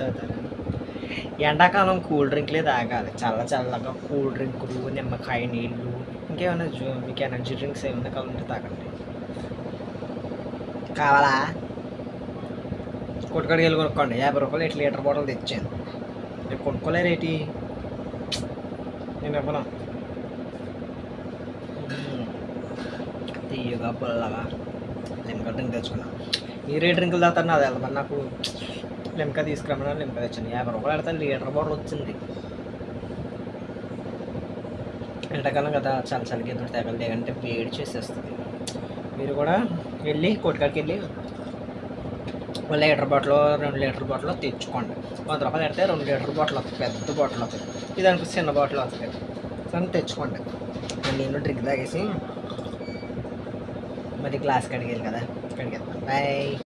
తాగుతారు. ఎండాకాలం కూల్ డ్రింక్లే తాగాలి, చల్ల చల్లగా కూల్ డ్రింకులు, నిమ్మకాయ నీళ్ళు, ఇంకేమైనా మీకు ఎనర్జీ డ్రింక్స్ ఏమైనా కావాలంటే తాగండి. కావాలా? కొట్టుకాడికి వెళ్ళి కొనుక్కోండి, 50 రూపాయలు 8 లీటర్ బాటిల్ తెచ్చాను. మీరు కొనుక్కోలేరేటి? నేను ఇవ్వను. తీయగా పుల్లగా లిమ్కా డ్రింక్ తెచ్చుకున్నాను. మీరే డ్రింకులు తాగుతారు, అది వెళ్తాను. నాకు లిమ్కా తీసుకురమ్మన్నా లిమ్కా తెచ్చాను. 50 రూపాయలు పెడతాను, లీటర్ బాటిల్ వచ్చింది. ఎండాకాలం కదా, చాలా చలికి ఎదురు తేగలు లేకంటే వేడి చేసేస్తుంది. మీరు కూడా వెళ్ళి కొట్టుకాడికి వెళ్ళి 1 లీటర్ బాటిల్ 2 లీటర్ బాటిల్ తెచ్చుకోండి. 100 రూపాయలు పెడితే 2 లీటర్ బాటిల్ వస్తుంది, పెద్ద బాటిల్ వస్తుంది. ఇది అనుకో చిన్న బాటిల్ వస్తుంది. సరే తెచ్చుకోండి. నేను డ్రింక్ తాగేసి మరి క్లాస్కి అడిగేది కదా, అడిగేస్తాను. బాయ్.